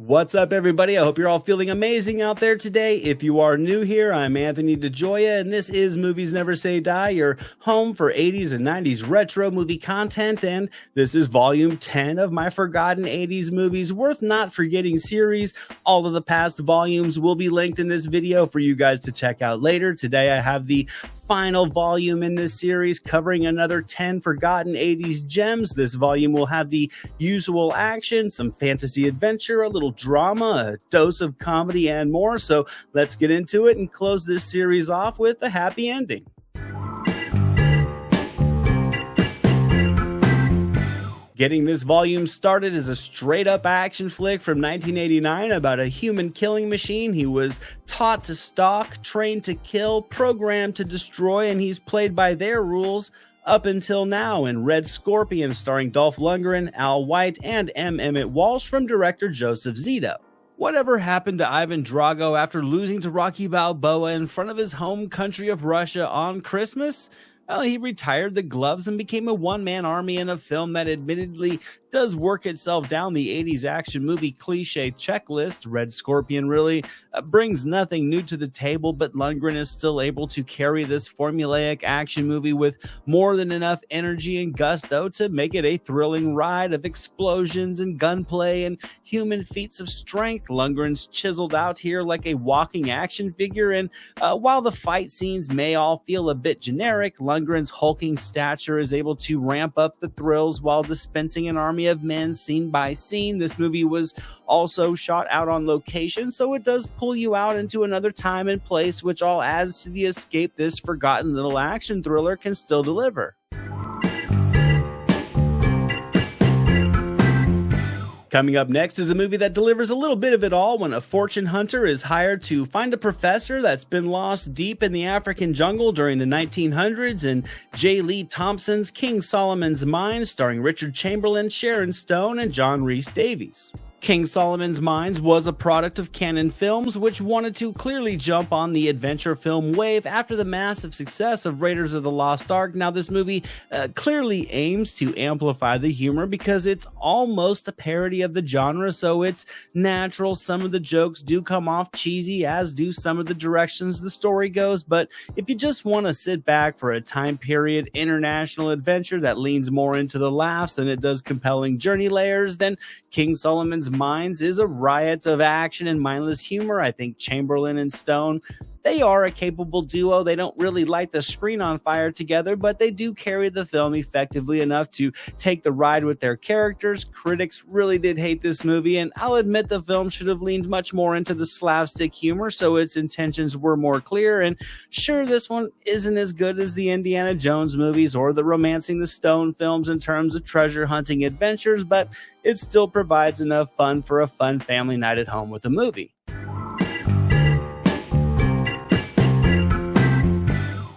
What's up, everybody? I hope you're all feeling amazing out there today. If you are new here, I'm Anthony DeJoya, and this is Movies Never Say Die, your home for 80s and 90s retro movie content, and this is volume 10 of my Forgotten 80s Movies Worth Not Forgetting series. All of the past volumes will be linked in this video for you guys to check out later. Today, I have the final volume in this series covering another 10 Forgotten 80s gems. This volume will have the usual action, some fantasy adventure, a little drama, a dose of comedy, and more. So let's get into it and close this series off with a happy ending. Getting this volume started is a straight-up action flick from 1989 about a human killing machine. He was taught to stalk, trained to kill, programmed to destroy, and he's played by their rules up until now in Red Scorpion, starring Dolph Lundgren, Al White, and M. Emmett Walsh from director Joseph Zito. Whatever happened to Ivan Drago after losing to Rocky Balboa in front of his home country of Russia on Christmas? Well, he retired the gloves and became a one-man army in a film that admittedly does work itself down the 80s action movie cliche checklist. Red Scorpion really brings nothing new to the table, but Lundgren is still able to carry this formulaic action movie with more than enough energy and gusto to make it a thrilling ride of explosions and gunplay and human feats of strength. Lundgren's chiseled out here like a walking action figure, and while the fight scenes may all feel a bit generic, Lundgren's hulking stature is able to ramp up the thrills while dispensing an army of men scene by scene. This movie was also shot out on location, so it does pull you out into another time and place, which all adds to the escape this forgotten little action thriller can still deliver. Coming up next is a movie that delivers a little bit of it all when a fortune hunter is hired to find a professor that's been lost deep in the African jungle during the 1900s, and J. Lee Thompson's King Solomon's Mines, starring Richard Chamberlain, Sharon Stone, and John Rhys Davies. King Solomon's Mines was a product of Cannon Films, which wanted to clearly jump on the adventure film wave after the massive success of Raiders of the Lost Ark. Now, this movie clearly aims to amplify the humor because it's almost a parody of the genre, so it's natural some of the jokes do come off cheesy, as do some of the directions the story goes. But if you just want to sit back for a time period international adventure that leans more into the laughs than it does compelling journey layers, then King Solomon's Mines is a riot of action and mindless humor. I think Chamberlain and Stone, they are a capable duo. They don't really light the screen on fire together, but they do carry the film effectively enough to take the ride with their characters. Critics really did hate this movie, and I'll admit the film should have leaned much more into the slapstick humor, so its intentions were more clear. And sure, this one isn't as good as the Indiana Jones movies or the Romancing the Stone films in terms of treasure hunting adventures, but it still provides enough fun for a fun family night at home with a movie.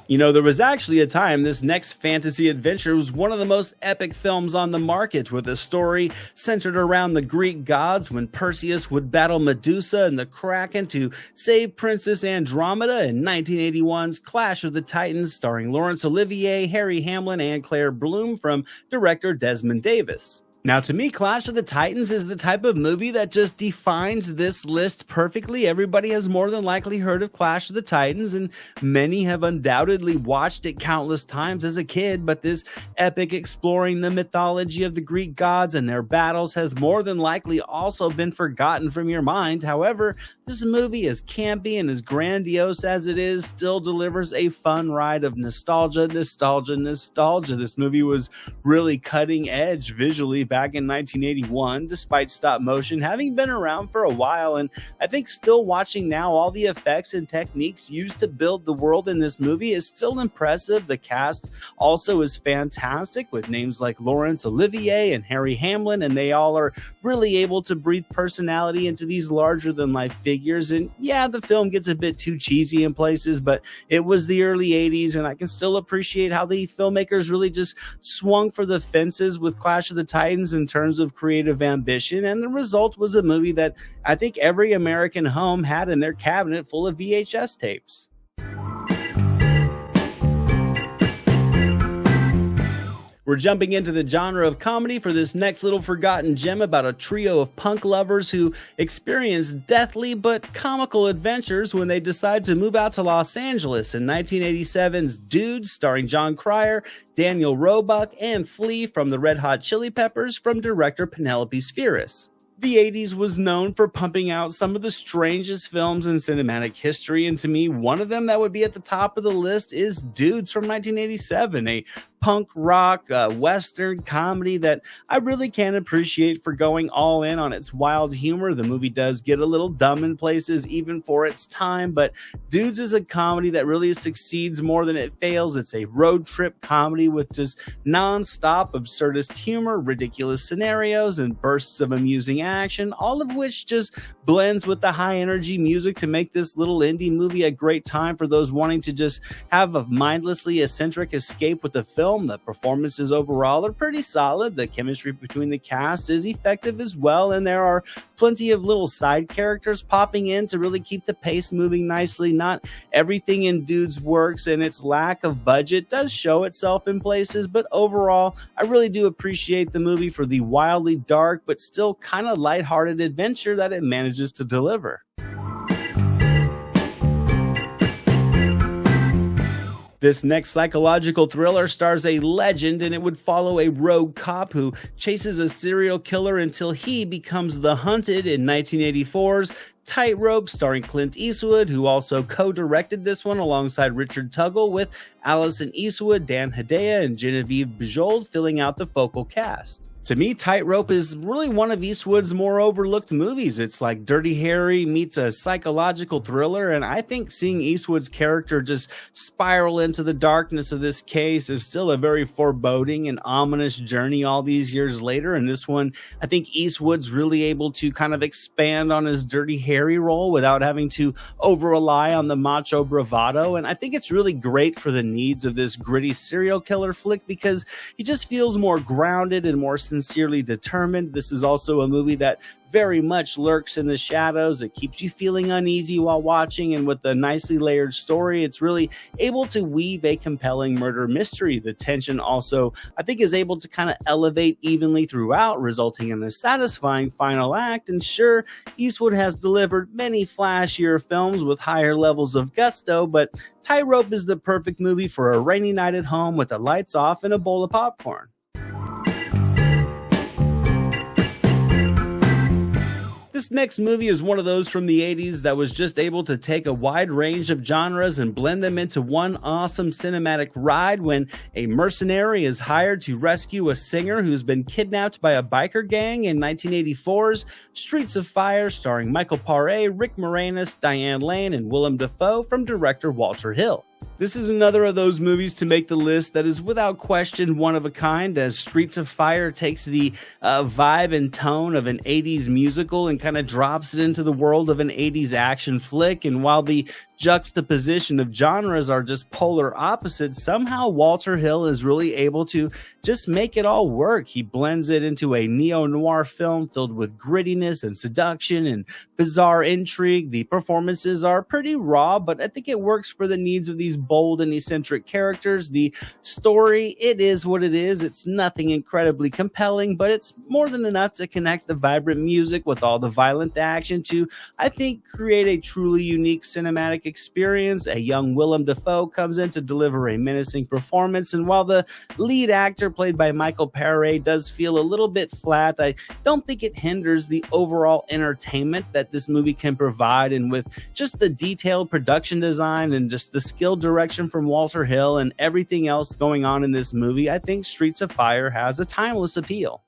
You know, there was actually a time this next fantasy adventure was one of the most epic films on the market, with a story centered around the Greek gods when Perseus would battle Medusa and the Kraken to save Princess Andromeda in 1981's Clash of the Titans, starring Laurence Olivier, Harry Hamlin, and Claire Bloom from director Desmond Davis. Now, to me, Clash of the Titans is the type of movie that just defines this list perfectly. Everybody has more than likely heard of Clash of the Titans, and many have undoubtedly watched it countless times as a kid, but this epic exploring the mythology of the Greek gods and their battles has more than likely also been forgotten from your mind. However, this movie, as campy and as grandiose as it is, still delivers a fun ride of nostalgia. This movie was really cutting edge visually back in 1981, despite stop motion having been around for a while, and I think still watching now, all the effects and techniques used to build the world in this movie is still impressive. The cast also is fantastic, with names like Laurence Olivier and Harry Hamlin, and they all are really able to breathe personality into these larger-than-life figures. And yeah, the film gets a bit too cheesy in places, but it was the early 80s, and I can still appreciate how the filmmakers really just swung for the fences with Clash of the Titans in terms of creative ambition, and the result was a movie that I think every American home had in their cabinet full of VHS tapes. We're jumping into the genre of comedy for this next little forgotten gem about a trio of punk lovers who experience deathly but comical adventures when they decide to move out to Los Angeles in 1987's Dudes, starring John Cryer, Daniel Roebuck, and Flea from the Red Hot Chili Peppers, from director Penelope Spheris. The 80s was known for pumping out some of the strangest films in cinematic history, and to me, one of them that would be at the top of the list is Dudes from 1987, a punk rock western comedy that I really can appreciate for going all in on its wild humor. The movie does get a little dumb in places even for its time, but Dudes is a comedy that really succeeds more than it fails. It's a road trip comedy with just non-stop absurdist humor, ridiculous scenarios, and bursts of amusing action, all of which just blends with the high energy music to make this little indie movie a great time for those wanting to just have a mindlessly eccentric escape with the film. The performances overall are pretty solid. The chemistry between the cast is effective as well, and there are plenty of little side characters popping in to really keep the pace moving nicely. Not everything in Dudes works, and its lack of budget does show itself in places, but overall, I really do appreciate the movie for the wildly dark but still kind of lighthearted adventure that it manages to deliver. This next psychological thriller stars a legend, and it would follow a rogue cop who chases a serial killer until he becomes the hunted in 1984's Tightrope, starring Clint Eastwood, who also co-directed this one alongside Richard Tuggle, with Allison Eastwood, Dan Hedaya, and Genevieve Bujold filling out the focal cast. To me, Tightrope is really one of Eastwood's more overlooked movies. It's like Dirty Harry meets a psychological thriller, and I think seeing Eastwood's character just spiral into the darkness of this case is still a very foreboding and ominous journey all these years later. And this one, I think Eastwood's really able to kind of expand on his Dirty Harry role without having to over-rely on the macho bravado. And I think it's really great for the needs of this gritty serial killer flick because he just feels more grounded and more sincerely determined. This is also a movie that very much lurks in the shadows. It keeps you feeling uneasy while watching, and with a nicely layered story, it's really able to weave a compelling murder mystery. The tension also, I think, is able to kind of elevate evenly throughout, resulting in a satisfying final act. And sure, Eastwood has delivered many flashier films with higher levels of gusto, but Tightrope is the perfect movie for a rainy night at home with the lights off and a bowl of popcorn. This next movie is one of those from the 80s that was just able to take a wide range of genres and blend them into one awesome cinematic ride when a mercenary is hired to rescue a singer who's been kidnapped by a biker gang in 1984's Streets of Fire, starring Michael Paré, Rick Moranis, Diane Lane, and Willem Dafoe, from director Walter Hill. This is another of those movies to make the list that is without question one of a kind, as Streets of Fire takes the vibe and tone of an 80s musical and kind of drops it into the world of an 80s action flick. And while the juxtaposition of genres are just polar opposites, somehow Walter Hill is really able to just make it all work. He blends it into a neo-noir film filled with grittiness and seduction and bizarre intrigue. The performances are pretty raw, but I think it works for the needs of these bold and eccentric characters. The story, it is what it is. It's nothing incredibly compelling, but it's more than enough to connect the vibrant music with all the violent action to, I think, create a truly unique cinematic experience. A young Willem Dafoe comes in to deliver a menacing performance, and while the lead actor, played by Michael Paré, does feel a little bit flat, I don't think it hinders the overall entertainment that this movie can provide. And with just the detailed production design and just the skilled direction from Walter Hill and everything else going on in this movie, I think Streets of Fire has a timeless appeal.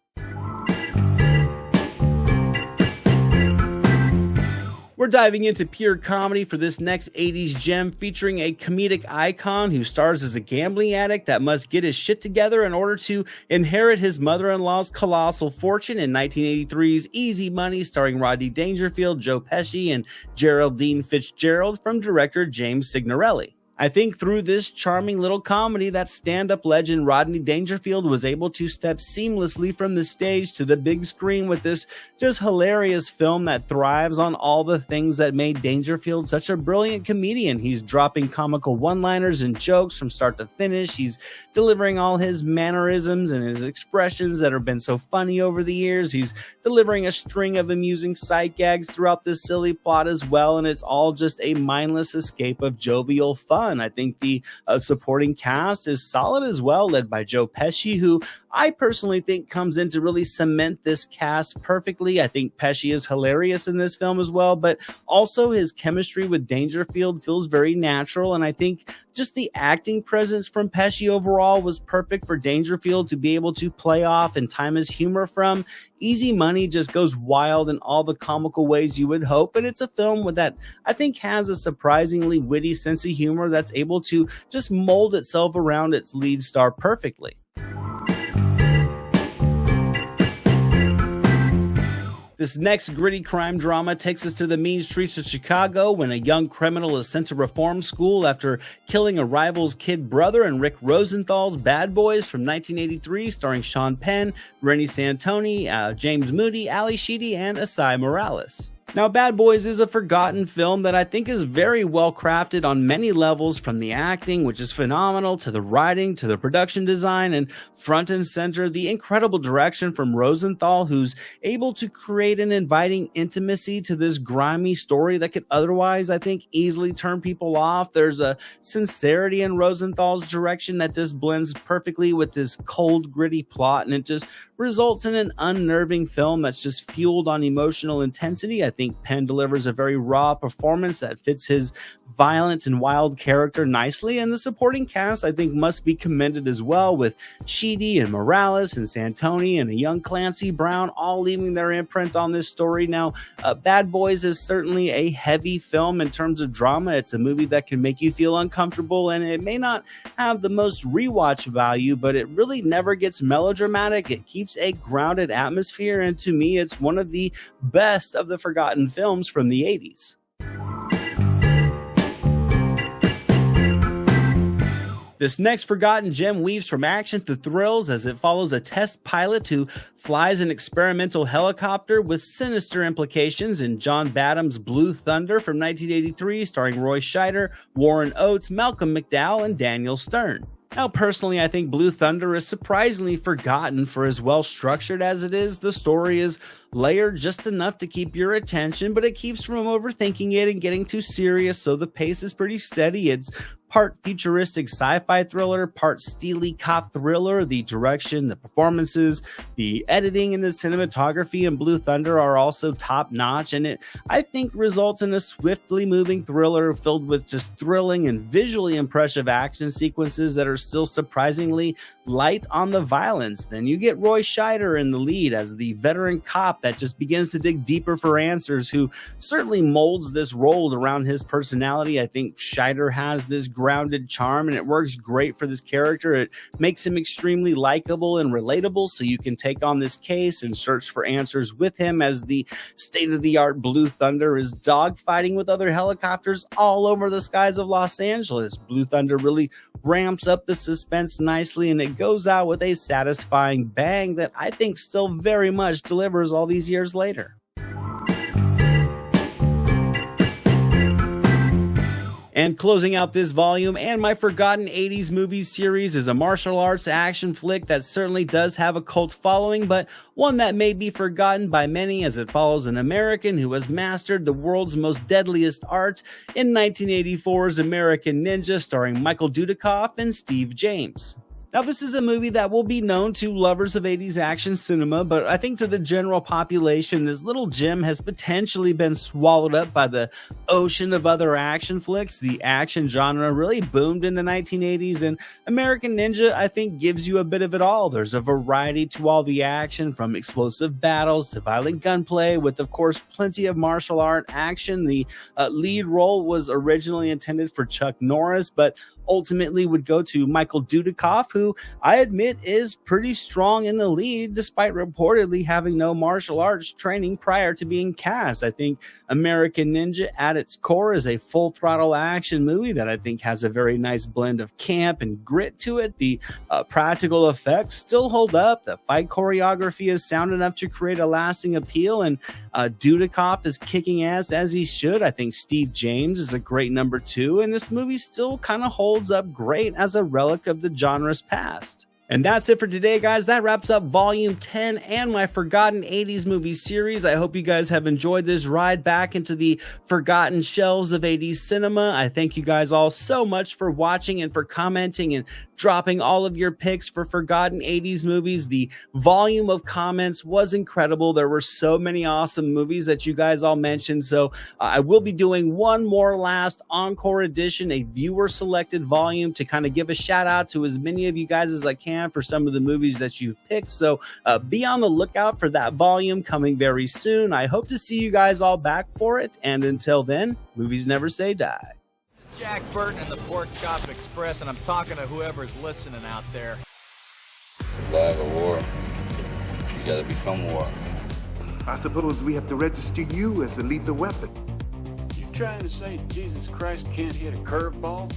We're diving into pure comedy for this next 80s gem, featuring a comedic icon who stars as a gambling addict that must get his shit together in order to inherit his mother-in-law's colossal fortune in 1983's Easy Money, starring Rodney Dangerfield, Joe Pesci, and Geraldine Fitzgerald, from director James Signorelli. I think through this charming little comedy, that stand-up legend Rodney Dangerfield was able to step seamlessly from the stage to the big screen with this just hilarious film that thrives on all the things that made Dangerfield such a brilliant comedian. He's dropping comical one-liners and jokes from start to finish. He's delivering all his mannerisms and his expressions that have been so funny over the years. He's delivering a string of amusing sight gags throughout this silly plot as well, and it's all just a mindless escape of jovial fun. I think the supporting cast is solid as well, led by Joe Pesci, who I personally think comes in to really cement this cast perfectly. I think Pesci is hilarious in this film as well, but also his chemistry with Dangerfield feels very natural, and I think just the acting presence from Pesci overall was perfect for Dangerfield to be able to play off and time his humor from. Easy Money just goes wild in all the comical ways you would hope, and it's a film that I think has a surprisingly witty sense of humor that's able to just mold itself around its lead star perfectly. This next gritty crime drama takes us to the mean streets of Chicago when a young criminal is sent to reform school after killing a rival's kid brother in Rick Rosenthal's Bad Boys from 1983, starring Sean Penn, Rennie Santoni, James Moody, Ali Sheedy, and Asai Morales. Now, Bad Boys is a forgotten film that I think is very well crafted on many levels, from the acting, which is phenomenal, to the writing, to the production design, and front and center, the incredible direction from Rosenthal, who's able to create an inviting intimacy to this grimy story that could otherwise, I think, easily turn people off. There's a sincerity in Rosenthal's direction that just blends perfectly with this cold, gritty plot, and it just results in an unnerving film that's just fueled on emotional intensity. I think Penn delivers a very raw performance that fits his violent and wild character nicely, and the supporting cast I think must be commended as well, with Sheedy and Morales and Santoni and a young Clancy Brown all leaving their imprint on this story. Now, Bad Boys is certainly a heavy film in terms of drama. It's a movie that can make you feel uncomfortable, and it may not have the most rewatch value, but it really never gets melodramatic. It keeps a grounded atmosphere, and to me, it's one of the best of the forgotten films from the 80s. This next forgotten gem weaves from action to thrills as it follows a test pilot who flies an experimental helicopter with sinister implications in John Badham's Blue Thunder from 1983, starring Roy Scheider, Warren Oates, Malcolm McDowell, and Daniel Stern. Now, personally, I think Blue Thunder is surprisingly forgotten for as well structured as it is. The story is layered just enough to keep your attention, but it keeps from overthinking it and getting too serious, so the pace is pretty steady. It's part futuristic sci-fi thriller, part steely cop thriller. The direction, the performances, the editing, and the cinematography in Blue Thunder are also top-notch, and it, I think, results in a swiftly moving thriller filled with just thrilling and visually impressive action sequences that are still surprisingly light on the violence. Then you get Roy Scheider in the lead as the veteran cop that just begins to dig deeper for answers, who certainly molds this role around his personality. I think Scheider has this grounded charm, and it works great for this character. It makes him extremely likable and relatable, so you can take on this case and search for answers with him as the state-of-the-art Blue Thunder is dogfighting with other helicopters all over the skies of Los Angeles. Blue Thunder really ramps up the suspense nicely, and it goes out with a satisfying bang that I think still very much delivers all these years later. And closing out this volume and my forgotten 80s movies series is a martial arts action flick that certainly does have a cult following, but one that may be forgotten by many as it follows an American who has mastered the world's most deadliest art in 1984's American Ninja, starring Michael Dudikoff and Steve James. Now, this is a movie that will be known to lovers of 80s action cinema, but I think to the general population, this little gem has potentially been swallowed up by the ocean of other action flicks. The action genre really boomed in the 1980s, and American Ninja, I think, gives you a bit of it all. There's a variety to all the action, from explosive battles to violent gunplay, with, of course, plenty of martial art action. The lead role was originally intended for Chuck Norris, but ultimately would go to Michael Dudikoff, who I admit is pretty strong in the lead, despite reportedly having no martial arts training prior to being cast. I think American Ninja at its core is a full throttle action movie that I think has a very nice blend of camp and grit to it. The practical effects still hold up. The fight choreography is sound enough to create a lasting appeal, and Dudikoff is kicking ass as he should. I think Steve James is a great number 2, and this movie still kind of holds up great as a relic of the genre's past. And that's it for today, guys. That wraps up Volume 10 and my Forgotten 80s movie series. I hope you guys have enjoyed this ride back into the forgotten shelves of 80s cinema. I thank you guys all so much for watching and for commenting and dropping all of your picks for Forgotten 80s movies. The volume of comments was incredible. There were so many awesome movies that you guys all mentioned. So I will be doing one more last encore edition, a viewer-selected volume, to kind of give a shout out to as many of you guys as I can for some of the movies that you've picked. So be on the lookout for that volume coming very soon. I hope to see you guys all back for it. And until then, movies never say die. Jack Burton and the Pork Chop Express, and I'm talking to whoever's listening out there. Survive a war, you gotta become war. I suppose we have to register you as a lethal weapon. You trying to say Jesus Christ can't hit a curveball?